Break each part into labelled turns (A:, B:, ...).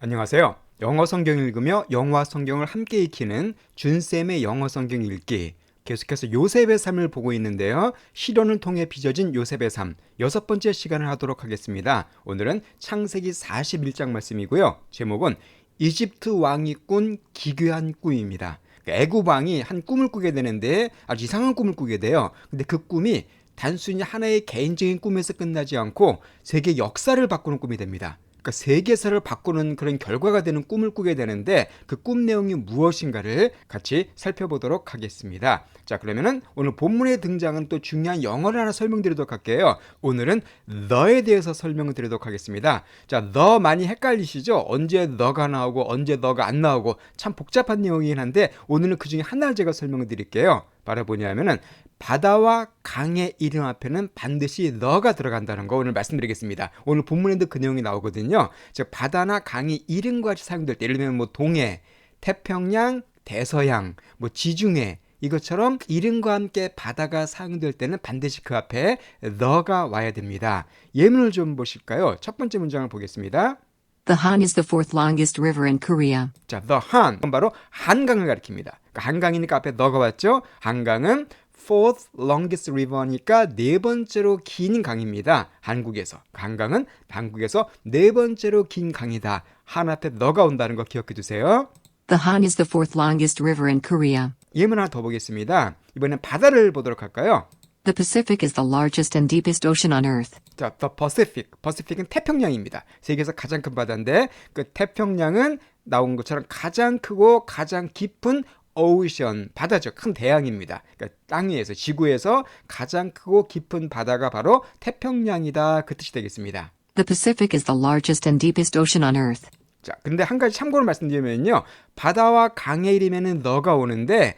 A: 안녕하세요. 영어 성경 읽으며 영화 성경을 함께 익히는 준쌤의 영어 성경 읽기. 계속해서 요셉의 삶을 보고 있는데요. 실현을 통해 빚어진 요셉의 삶, 6번째 시간을 하도록 하겠습니다. 오늘은 창세기 41장 말씀이고요. 제목은 이집트 왕이 꾼 기괴한 꿈입니다. 애굽 왕이 한 꿈을 꾸게 되는데 아주 이상한 꿈을 꾸게 돼요. 근데 그 꿈이 단순히 하나의 개인적인 꿈에서 끝나지 않고 세계 역사를 바꾸는 꿈이 됩니다. 그러니까 세계사를 바꾸는 그런 결과가 되는 꿈을 꾸게 되는데 그 꿈 내용이 무엇인가를 같이 살펴보도록 하겠습니다. 자, 그러면은 오늘 본문에 등장한 또 중요한 영어를 하나 설명드리도록 할게요. 오늘은 the에 대해서 설명을 드리도록 하겠습니다. 자, the 많이 헷갈리시죠? 언제 the가 나오고 언제 the가 안 나오고 참 복잡한 내용이긴 한데 오늘은 그 중에 하나를 제가 설명을 드릴게요. 바로 뭐냐면은 바다와 강의 이름 앞에는 반드시 the가 들어간다는 거 오늘 말씀드리겠습니다. 오늘 본문에도 그 내용이 나오거든요. 즉 바다나 강의 이름과 같이 사용될 때 예를 들면 뭐 동해, 태평양, 대서양, 뭐 지중해 이것처럼 이름과 함께 바다가 사용될 때는 반드시 그 앞에 the가 와야 됩니다. 예문을 좀 보실까요? 첫 번째 문장을 보겠습니다.
B: The Han is the fourth longest river in Korea.
A: 자, the Han 바로 한강을 가리킵니다. 그러니까 한강이니까 앞에 the가 왔죠. 한강은 fourth longest river니까 네 번째로 긴 강입니다. 한국에서. 한강은 한국에서 네 번째로 긴 강이다. 한 앞에 the가 온다는 거 기억해 두세요.
B: The Han is the fourth longest river in Korea.
A: 예문 하나 더 보겠습니다. 이번엔 바다를 보도록 할까요?
B: The Pacific is the largest and deepest ocean on Earth.
A: 자, the Pacific. Pacific은 태평양입니다. 세계에서 가장 큰 바다인데 그 태평양은 나온 것처럼 가장 크고 가장 깊은 오션, 바다죠. 큰 대양입니다. 그러니까 땅 위에서, 지구에서 가장 크고 깊은 바다가 바로 태평양이다. 그 뜻이 되겠습니다.
B: The Pacific is the largest and deepest ocean on Earth.
A: 자, 근데 한 가지 참고로 말씀드리면요. 바다와 강의 이름에는 the가 오는데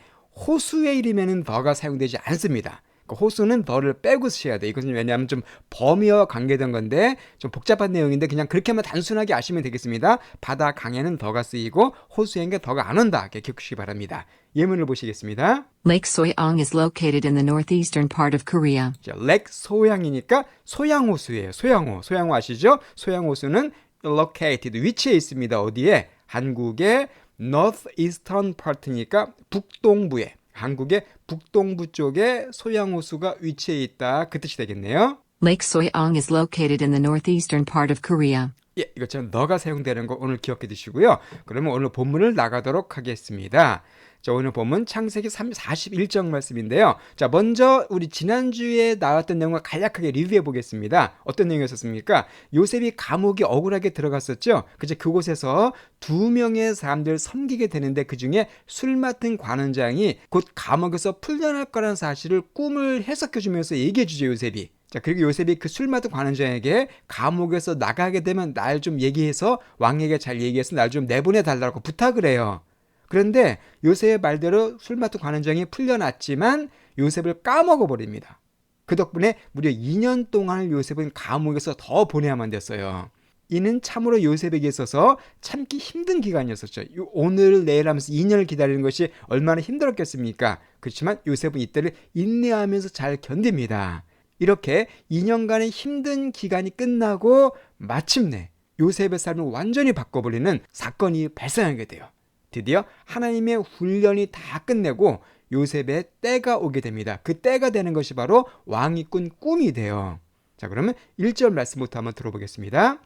A: 호수의 이름에는 the가 사용되지 않습니다. 호수는 the를 빼고 쓰셔야 돼요. 이것은 왜냐하면 좀 범위와 관계된 건데 좀 복잡한 내용인데 그냥 그렇게만 단순하게 아시면 되겠습니다. 바다 강에는 the가 쓰이고 호수에는 the가 안 온다. 이렇게 기억하시기 바랍니다. 예문을 보시겠습니다.
B: Lake Soyang is located in the northeastern part of Korea.
A: 자, 렉 소양이니까 소양호수예요. 소양호. 소양호 아시죠? 소양호수는 located 위치에 있습니다. 어디에? 한국의 northeastern part니까 북동부에. 한국의 북동부 쪽에 소양호수가 위치해 있다. 그 뜻이 되겠네요.
B: Lake Soyang is located in the northeastern part of Korea.
A: 예, 이것처럼 the가 사용되는 거 오늘 기억해 두시고요. 그러면 오늘 본문을 나가도록 하겠습니다. 자, 오늘 본문 창세기 41장 말씀인데요. 자, 먼저 우리 지난주에 나왔던 내용을 간략하게 리뷰해 보겠습니다. 어떤 내용이었습니까? 요셉이 감옥에 억울하게 들어갔었죠. 그제 그곳에서 2명의 사람들을 섬기게 되는데 그중에 술 맡은 관원장이 곧 감옥에서 풀려날 거라는 사실을 꿈을 해석해 주면서 얘기해 주죠, 요셉이. 자, 그리고 요셉이 그 술 맡은 관원장에게 감옥에서 나가게 되면 날 좀 얘기해서 왕에게 잘 얘기해서 날 좀 내보내 달라고 부탁을 해요. 그런데 요셉의 말대로 술 맡은 관원장이 풀려났지만 요셉을 까먹어 버립니다. 그 덕분에 무려 2년 동안을 요셉은 감옥에서 더 보내야만 됐어요. 이는 참으로 요셉에게 있어서 참기 힘든 기간이었었죠. 오늘 내일 하면서 2년을 기다리는 것이 얼마나 힘들었겠습니까? 그렇지만 요셉은 이때를 인내하면서 잘 견딥니다. 이렇게 2년간의 힘든 기간이 끝나고 마침내 요셉의 삶을 완전히 바꿔버리는 사건이 발생하게 돼요. 드디어 하나님의 훈련이 다 끝내고 요셉의 때가 오게 됩니다. 그 때가 되는 것이 바로 왕이 꾼 꿈이 돼요. 자, 그러면 1절 말씀부터 한번 들어보겠습니다.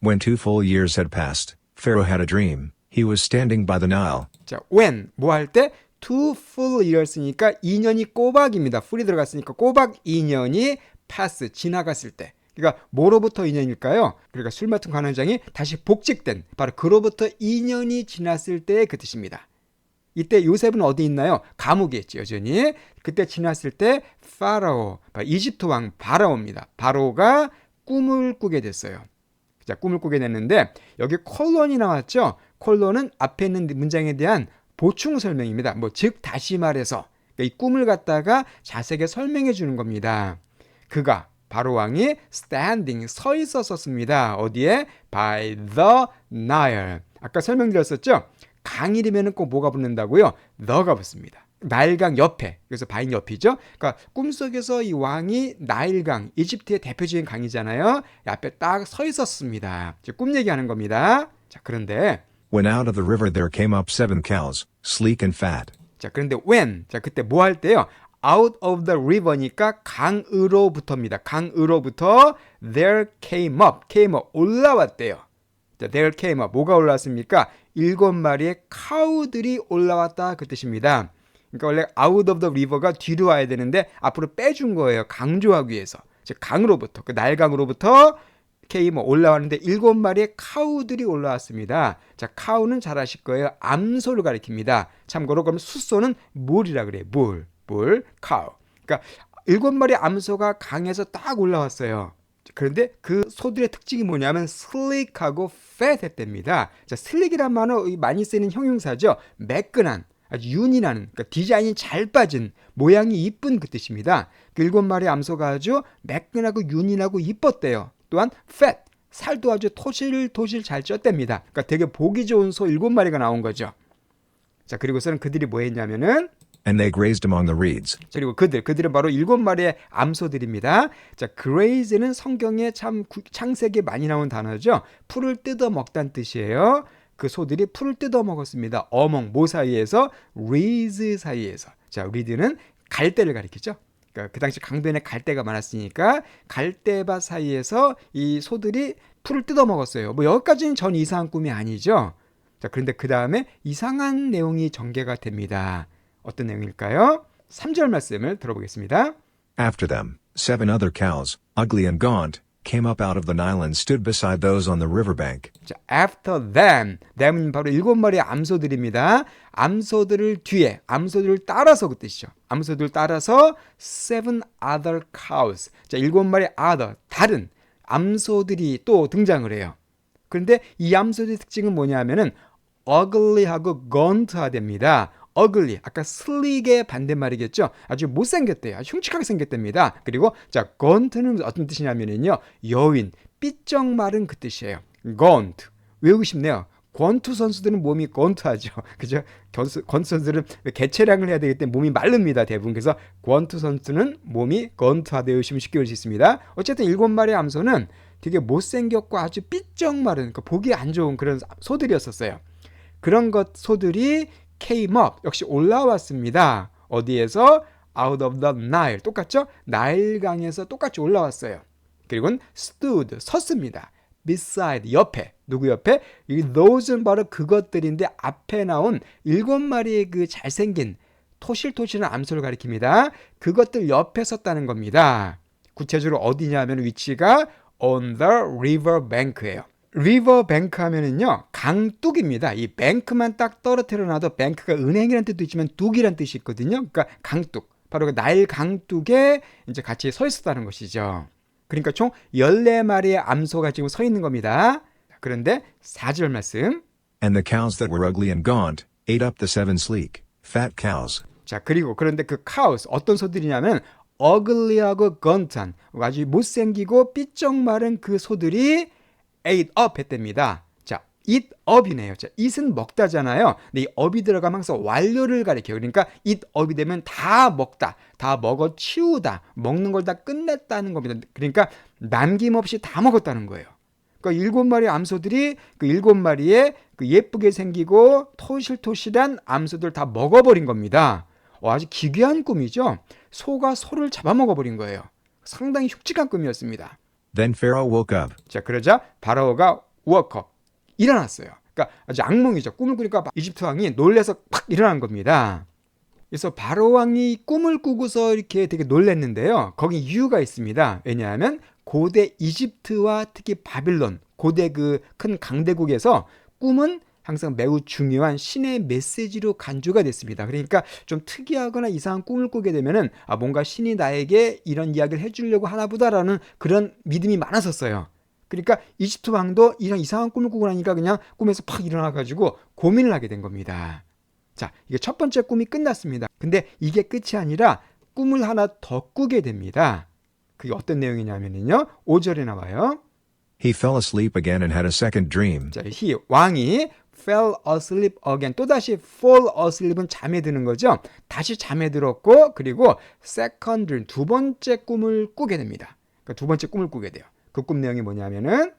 C: When 2 full years had passed, Pharaoh had a dream. He was standing by the Nile.
A: 자, when 뭐 할 때? 2 full years니까 2년이 꼬박입니다. full이 들어갔으니까 꼬박 2년이 pass 지나갔을 때. 그러니까 뭐로부터 2년일까요? 그러니까 술 맡은 관원장이 다시 복직된 바로 그로부터 2년이 지났을 때의 그 뜻입니다. 이때 요셉은 어디 있나요? 감옥에 있죠, 여전히. 그때 지났을 때 파라오, 이집트 왕 바라오입니다. 바로가 꿈을 꾸게 됐어요. 자, 꿈을 꾸게 됐는데 여기 콜론이 나왔죠? 콜론은 앞에 있는 문장에 대한 보충 설명입니다. 즉 다시 말해서 이 꿈을 갖다가 자세하게 설명해 주는 겁니다. 그가 바로 왕이 standing 서 있었습니다. 어디에? by the Nile. 아까 설명드렸었죠? 강 이름에는 꼭 뭐가 붙는다고요? the가 붙습니다. 나일강 옆에. 그래서 바인 옆이죠. 그러니까 꿈속에서 이 왕이 나일강, 이집트의 대표적인 강이잖아요. 앞에 딱 서 있었습니다. 꿈 얘기하는 겁니다. 자, 그런데
C: When out of the river there came up 7 cows, sleek and fat.
A: 자, 그런데 when 자, 그때 뭐 할 때요? out of the river니까 강으로부터입니다. 강으로부터 there came up 올라왔대요. 자, there came up 뭐가 올라왔습니까? 7마리의 카우들이 올라왔다 그 뜻입니다. 그러니까 원래 out of the river가 뒤로 와야 되는데 앞으로 빼준 거예요. 강조하기 위해서. 즉 강으로부터 그 나일강으로부터 came up 올라왔는데 7마리의 카우들이 올라왔습니다. 자, 카우는 잘 아실 거예요. 암소를 가리킵니다. 참고로 그럼 숫소는 물이라 그래요. 물, 카우. 그러니까 7마리 암소가 강에서 딱 올라왔어요. 그런데 그 소들의 특징이 뭐냐면 slick하고 fat 했답니다. 자, slick이란 말은 많이 쓰이는 형용사죠. 매끈한, 아주 윤이 나는, 그러니까 디자인이 잘 빠진, 모양이 이쁜 그 뜻입니다. 그 7마리 암소가 아주 매끈하고 윤이 나고 이뻤대요. 또한 fat, 살도 아주 토실토실 잘 쪘답니다. 그러니까 되게 보기 좋은 소 7마리가 나온 거죠. 자, 그리고서는 그들이 뭐 했냐면은
C: And they grazed among the reeds.
A: 그리고 그들은 바로 7마리의 암소들입니다. 자, graze는 성경에 참 창세기에 많이 나온 단어죠. 풀을 뜯어 먹다는 뜻이에요. 그 소들이 풀을 뜯어 먹었습니다. 어멍, 모 사이에서, reeds 사이에서. 자, reed는 갈대를 가리키죠. 그러니까 그 당시 강변에 갈대가 많았으니까 갈대밭 사이에서 이 소들이 풀을 뜯어 먹었어요. 뭐 여기까지는 전 이상한 꿈이 아니죠. 자, 그런데 그 다음에 이상한 내용이 전개가 됩니다. 어떤 내용일까요? 3절 말씀을 들어보겠습니다.
C: After them, 7 other cows, ugly and gaunt, came up out of the Nile and stood beside those on the riverbank.
A: 자, after them은 바로 7마리의 암소들입니다. 암소들을 뒤에, 암소들을 따라서 그 뜻이죠. 암소들을 따라서 7 other cows. 자, 7마리의 other, 다른 암소들이 또 등장을 해요. 그런데 이 암소들의 특징은 뭐냐면은 ugly하고 gaunt하답니다. ugly, 아까 sleek의 반대말이겠죠. 아주 못생겼대요. 아주 흉측하게 생겼답니다. 그리고 자, gaunt는 어떤 뜻이냐면요, 여윈, 삐쩍 마른 그 뜻이에요. gaunt, 외우고 싶네요. 권투 선수들은 몸이 권투하죠. 그죠? 권투 선수들은 개체량을 해야 되기 때문에 몸이 마릅니다. 대부분. 그래서 권투 선수는 몸이 권투하다 외우시면 쉽게 외울 수 있습니다. 어쨌든 7마리의 암소는 되게 못생겼고 아주 삐쩍 마른, 그러니까 보기 안 좋은 그런 소들이었었어요. 그런 소들이 came up, 역시 올라왔습니다. 어디에서? out of the Nile, 똑같죠? 나일강에서 똑같이 올라왔어요. 그리고는 stood, 섰습니다. beside, 옆에. 누구 옆에? 이 those는 바로 그것들인데 앞에 나온 7마리의 그 잘생긴 토실토실한 암소를 가리킵니다. 그것들 옆에 섰다는 겁니다. 구체적으로 어디냐면 위치가 on the river bank예요. 리버 뱅크 하면은요, 강둑입니다. 이 뱅크만 딱 떨어뜨려 놔도 뱅크가 은행이라는 뜻도 있지만 둑이라는 뜻이 있거든요. 그러니까 강둑. 바로 그 나일 강둑에 이제 같이 서 있었다는 것이죠. 그러니까 총 14마리의 암소가 지금 서 있는 겁니다. 그런데 4절 말씀.
C: And the cows that were ugly and gaunt ate up the 7 sleek, fat cows.
A: 자, 그런데 그 cows, 어떤 소들이냐면 ugly하고 gaunt한, 아주 못생기고 삐쩍 마른 그 소들이 ate up 했답니다. 자, eat up이네요. 자, eat은 먹다잖아요. 근데 이 up이 들어가면 항상 완료를 가리켜요. 그러니까 eat up이 되면 다 먹다, 다 먹어 치우다, 먹는 걸 다 끝냈다는 겁니다. 그러니까 남김없이 다 먹었다는 거예요. 그러니까 7마리 암소들이 그 7마리의 그 예쁘게 생기고 토실토실한 암소들 다 먹어버린 겁니다. 아주 기괴한 꿈이죠. 소가 소를 잡아먹어버린 거예요. 상당히 흉측한 꿈이었습니다.
C: Then Pharaoh woke up.
A: 자, 그러자 바로가 woke up, 일어났어요. 그러니까 아주 악몽이죠. 꿈을 꾸니까 이집트 왕이 놀래서 팍 일어난 겁니다. 그래서 바로 왕이 꿈을 꾸고서 이렇게 되게 놀랐는데요. 거기 이유가 있습니다. 왜냐하면 고대 이집트와 특히 바빌론, 고대 그 큰 강대국에서 꿈은 항상 매우 중요한 신의 메시지로 간주가 됐습니다. 그러니까 좀 특이하거나 이상한 꿈을 꾸게 되면은 뭔가 신이 나에게 이런 이야기를 해주려고 하나 보다라는 그런 믿음이 많았었어요. 그러니까 이집트 왕도 이런 이상한 꿈을 꾸고 나니까 그냥 꿈에서 팍 일어나가지고 고민을 하게 된 겁니다. 자, 이게 첫 번째 꿈이 끝났습니다. 근데 이게 끝이 아니라 꿈을 하나 더 꾸게 됩니다. 그게 어떤 내용이냐면요, 5절에 나와요.
C: He fell asleep again and had a second dream.
A: 자, 왕이 fell asleep again. 또다시 fall asleep은 잠에 드는 거죠. 다시 잠에 들었고, 그리고 second dream, 두 번째 꿈을 꾸게 됩니다. 그러니까 두 번째 꿈을 꾸게 돼요. 그 꿈 내용이 뭐냐면은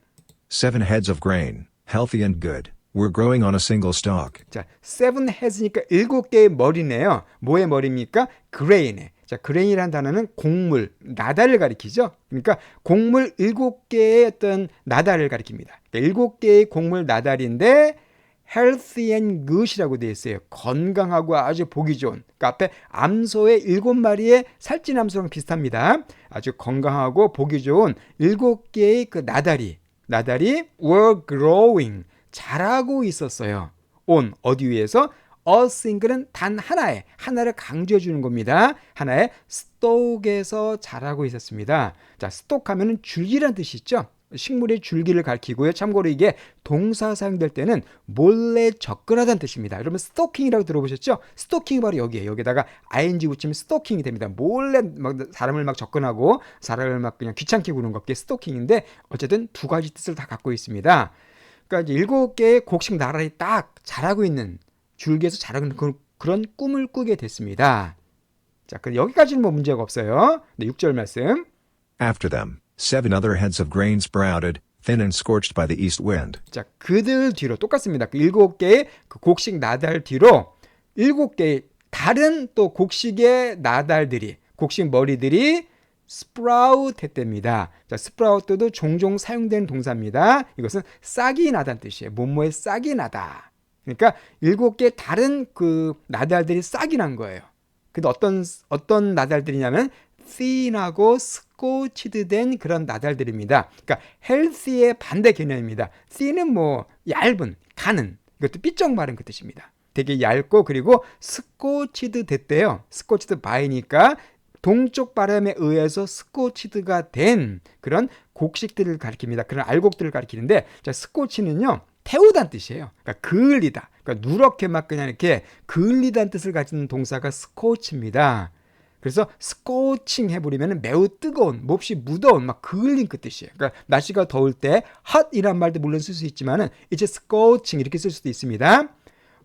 C: 7 heads of grain, healthy and good. were growing on a single stalk.
A: 자, seven heads니까 7개의 머리네요. 뭐의 머리입니까? grain. 자, grain이라는 단어는 곡물, 나달을 가리키죠. 그러니까 곡물 7개의 어떤 나달을 가리킵니다. 그러니까 7개의 곡물 나달인데 healthy and good이라고 되어 있어요. 건강하고 아주 보기 좋은. 그러니까 앞에 암소의 7마리의 살찐 암소랑 비슷합니다. 아주 건강하고 보기 좋은 7개의 그 나달이 were growing. 자라고 있었어요. on 어디 위에서? a single은 단 하나를 강조해 주는 겁니다. 하나의 스톡에서 자라고 있었습니다. 자, 스톡하면은 줄기란 뜻이 있죠. 식물의 줄기를 가리키고요. 참고로 이게 동사 사용될 때는 몰래 접근하다는 뜻입니다. 여러분 스토킹이라고 들어보셨죠? 스토킹이 바로 여기에요. 여기다가 ing 붙이면 스토킹이 됩니다. 몰래 막 사람을 막 접근하고 사람을 막 그냥 귀찮게 구는 것게 스토킹인데 어쨌든 두 가지 뜻을 다 갖고 있습니다. 그러니까 이제 7개의 곡식 나란히 딱 자라고 있는 줄기에서 자라고 있는 그런 꿈을 꾸게 됐습니다. 자, 그럼 여기까지는 뭐 문제가 없어요. 네, 6절 말씀.
C: After them, 7 other heads of grain sprouted, thin and scorched by the east wind.
A: 자, 그들 뒤로 똑같습니다. 그 7개의 그 곡식 나달 뒤로 7개의 다른 또 곡식의 나달들이, 곡식 머리들이 sprout 했답니다. 자, sprout도 종종 사용되는 동사입니다. 이것은 싹이 나다는 뜻이에요. 뭐뭐에 싹이 나다. 그러니까 7개 다른 그 나달들이 싹이 난 거예요. 근데 어떤 나달들이냐면 thin하고 scorched 된 그런 나달들입니다. 그러니까 healthy의 반대 개념입니다. thin은 뭐 얇은, 가는, 이것도 삐쩍 마른 그 뜻입니다. 되게 얇고 그리고 scorched 됐대요. scorched by니까 동쪽 바람에 의해서 scorched가 된 그런 곡식들을 가리킵니다. 그런 알곡들을 가리키는데, 자, scorch는요 태우다는 뜻이에요. 그러니까 그을리다. 그러니까 누렇게 막 그냥 이렇게 그을리다는 뜻을 가진 동사가 scorch입니다. 그래서 scorching 해버리면 매우 뜨거운, 몹시 무더운, 막 그을린 그 뜻이에요. 그러니까 날씨가 더울 때 hot이란 말도 물론 쓸 수 있지만은 이제 scorching 이렇게 쓸 수도 있습니다.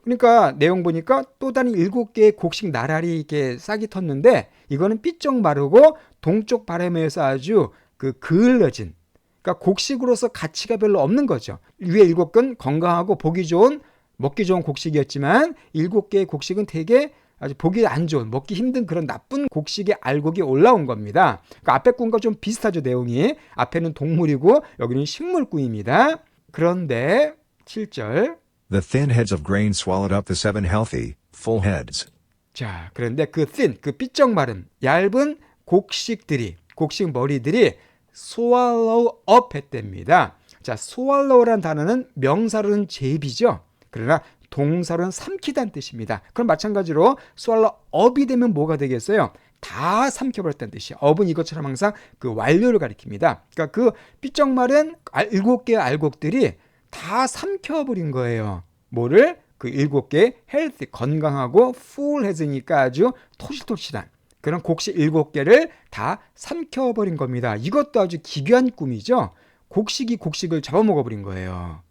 A: 그러니까 내용 보니까 또 다른 7개의 곡식 나란히 이렇게 싹이 텄는데 이거는 삐쩍 마르고 동쪽 바람에 의해서 아주 그 그을러진, 그러니까 곡식으로서 가치가 별로 없는 거죠. 위에 7건 건강하고 보기 좋은, 먹기 좋은 곡식이었지만 7개의 곡식은 되게 아주 보기 안 좋은, 먹기 힘든 그런 나쁜 곡식의 알곡이 올라온 겁니다. 그러니까 앞에 꿈과 좀 비슷하죠, 내용이. 앞에는 동물이고 여기는 식물꾼입니다. 그런데 7절.
C: The thin heads of grain swallowed up the 7 healthy, full heads.
A: 자, 그런데 그 thin, 그 삐쩍 마른 얇은 곡식들이, 곡식 머리들이 swallow up 했답니다. 자, swallow란 단어는 명사로는 제비죠. 그러나 동사로는 삼키다는 뜻입니다. 그럼 마찬가지로 swallow up이 되면 뭐가 되겠어요? 다 삼켜버렸다는 뜻이에요. up은 이것처럼 항상 그 완료를 가리킵니다. 그러니까 그 삐쩍 마른 7개의 알곡들이 다 삼켜버린 거예요. 뭐를? 그 7개 healthy, 건강하고 full heads니까 아주 토실토실한 그런 곡식 7개를 다 삼켜버린 겁니다. 이것도 아주 기괴한 꿈이죠. 곡식이 곡식을 잡아먹어버린 거예요.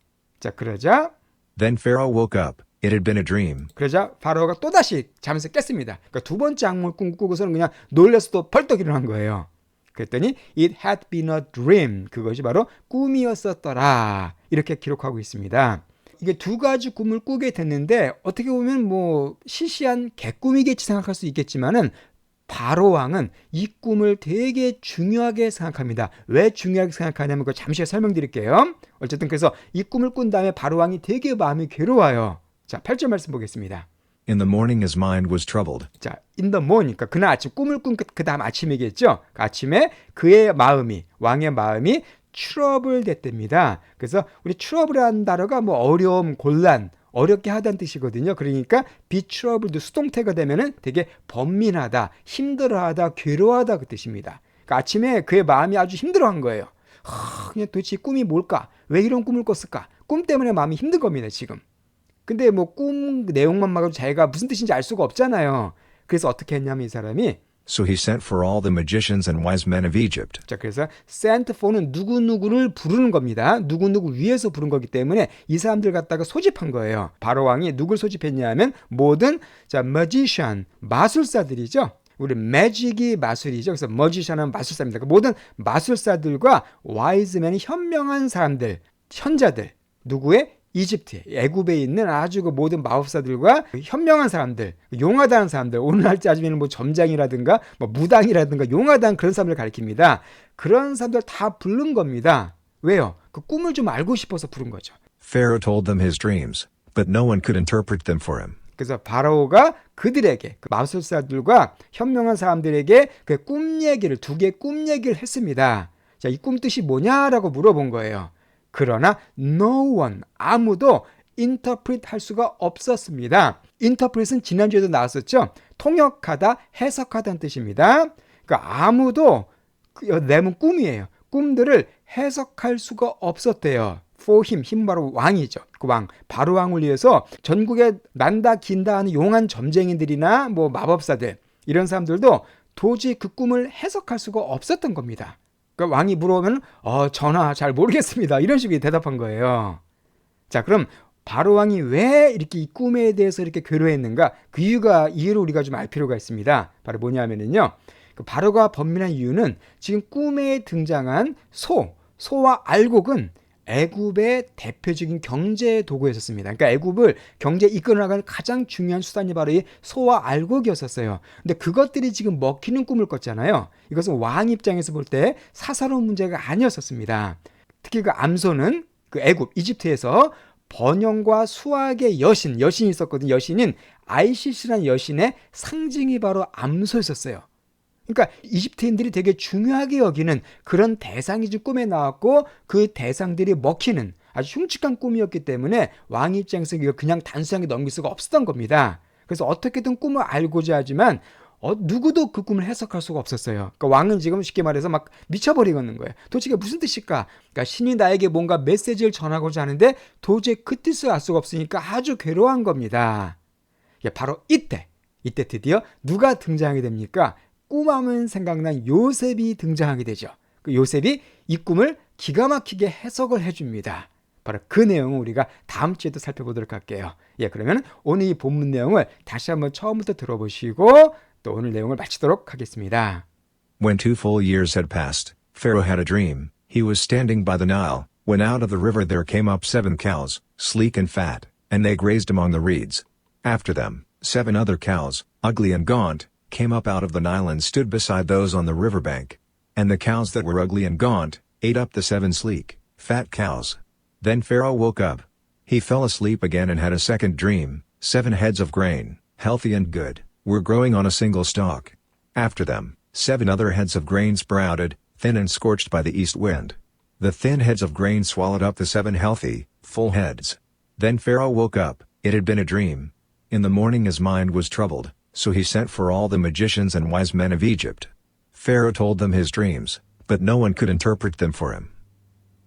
A: 자, 그러자
C: Then Pharaoh woke up. It had been a dream.
A: 그러자 파라오가 또다시 잠에서 깼습니다. 그러니까 두 번째 악몽을 꾸고서는 그냥 놀라서 또 벌떡 일어난 거예요. 그랬더니 it had been a dream. 그것이 바로 꿈이었었더라. 이렇게 기록하고 있습니다. 이게 두 가지 꿈을 꾸게 됐는데 어떻게 보면 뭐 시시한 개꿈이겠지 생각할 수 있겠지만은 바로 왕은 이 꿈을 되게 중요하게 생각합니다. 왜 중요하게 생각하냐면 그걸 잠시 설명드릴게요. 어쨌든 그래서 이 꿈을 꾼 다음에 바로 왕이 되게 마음이 괴로워요. 자, 8절 말씀 보겠습니다.
C: In the morning his mind was troubled.
A: 자, in the morning, 그러니까 그날 아침 꿈을 꾼 그 다음 아침이겠죠. 그 아침에 그의 마음이, 왕의 마음이 trouble 됐답니다. 그래서 우리 trouble이라는 단어가 뭐 어려움, 곤란, 어렵게 하다는 뜻이거든요. 그러니까 be troubled도 수동태가 되면은 되게 번민하다, 힘들어하다, 괴로워하다 그 뜻입니다. 그러니까 아침에 그의 마음이 아주 힘들어한 거예요. 그냥 도대체 꿈이 뭘까? 왜 이런 꿈을 꿨을까? 꿈 때문에 마음이 힘든 겁니다, 지금. 근데 뭐 꿈 내용만 봐도 자기가 무슨 뜻인지 알 수가 없잖아요. 그래서 어떻게 했냐면 이 사람이
C: So he sent for all the magicians and wise men of Egypt.
A: 자, 그래서 sent for는 누구누구를 부르는 겁니다. 누구누구 위해서 부른 거기 때문에 이 사람들 갖다가 소집한 거예요. 바로 왕이 누굴 소집했냐면 모든 자 magician, 마술사들이죠. 우리 매직이 마술이죠. 그래서 magician은 마술사입니다. 모든 마술사들과 wise men, 현명한 사람들, 현자들. 누구의? 이집트, 애굽에 있는 아주 그 모든 마법사들과 현명한 사람들, 용하다는 사람들, 오늘날 따지면 뭐 점장이라든가 뭐 무당이라든가 용하다는 그런 사람들 가리킵니다. 그런 사람들 다 부른 겁니다. 왜요? 그 꿈을 좀 알고 싶어서 부른 거죠.
C: Pharaoh told them his dreams, but no one could interpret them for him.
A: 그래서 바로가 그들에게, 그 마술사들과 현명한 사람들에게 그 꿈 얘기를, 두 개의 꿈 얘기를 했습니다. 자, 이 꿈 뜻이 뭐냐라고 물어본 거예요. 그러나 no one, 아무도 interpret 할 수가 없었습니다. interpret은 지난주에도 나왔었죠. 통역하다, 해석하다는 뜻입니다. 그러니까 아무도 내문 꿈이에요. 꿈들을 해석할 수가 없었대요. for him, 힘 바로 왕이죠. 그 왕, 바로 왕을 위해서 전국에 난다 긴다 하는 용한 점쟁이들이나 뭐 마법사들 이런 사람들도 도저히 그 꿈을 해석할 수가 없었던 겁니다. 그러니까 왕이 물어보면 전하 잘 모르겠습니다. 이런 식으로 대답한 거예요. 자, 그럼 바로 왕이 왜 이렇게 이 꿈에 대해서 이렇게 괴로워했는가? 그 이유를 우리가 좀 알 필요가 있습니다. 바로 뭐냐면요. 그 바로가 번민한 이유는 지금 꿈에 등장한 소와 알곡은 애굽의 대표적인 경제 도구였었습니다. 그러니까 애굽을 경제에 이끌어나가는 가장 중요한 수단이 바로 이 소와 알곡이었었어요. 근데 그것들이 지금 먹히는 꿈을 꿨잖아요. 이것은 왕 입장에서 볼 때 사사로운 문제가 아니었었습니다. 특히 그 암소는 그 애굽, 이집트에서 번영과 수확의 여신이 있었거든요. 여신인 아이시스라는 여신의 상징이 바로 암소였었어요. 그러니까 이집트인들이 되게 중요하게 여기는 그런 대상이 좀 꿈에 나왔고 그 대상들이 먹히는 아주 흉측한 꿈이었기 때문에 왕 입장에서 이거 그냥 단순하게 넘길 수가 없었던 겁니다. 그래서 어떻게든 꿈을 알고자 하지만 누구도 그 꿈을 해석할 수가 없었어요. 그러니까 왕은 지금 쉽게 말해서 막 미쳐버리는 거예요. 도대체 무슨 뜻일까? 그러니까 신이 나에게 뭔가 메시지를 전하고자 하는데 도저히 그 뜻을 알 수가 없으니까 아주 괴로워한 겁니다. 바로 이때 드디어 누가 등장하게 됩니까? 꿈하면 생각난 요셉이 등장하게 되죠. 그 요셉이 이 꿈을 기가 막히게 해석을 해줍니다. 바로 그 내용을 우리가 다음 주에도 살펴보도록 할게요. 그러면 오늘 이 본문 내용을 다시 한번 처음부터 들어보시고 또 오늘 내용을 마치도록 하겠습니다.
C: When 2 full years had passed, Pharaoh had a dream. He was standing by the Nile, when out of the river there came up 7 cows, sleek and fat, and they grazed among the reeds. After them, 7 other cows, ugly and gaunt, came up out of the Nile and stood beside those on the river bank. And the cows that were ugly and gaunt ate up the 7 sleek, fat cows. Then Pharaoh woke up. He fell asleep again and had a second dream. 7 heads of grain, healthy and good, were growing on a single stalk. After them, 7 other heads of grain sprouted, thin and scorched by the east wind. The thin heads of grain swallowed up the 7 healthy, full heads. Then Pharaoh woke up. It had been a dream. In the morning his mind was troubled, so he sent for all the magicians and wise men of Egypt. Pharaoh told them his dreams, but no one could interpret them for him.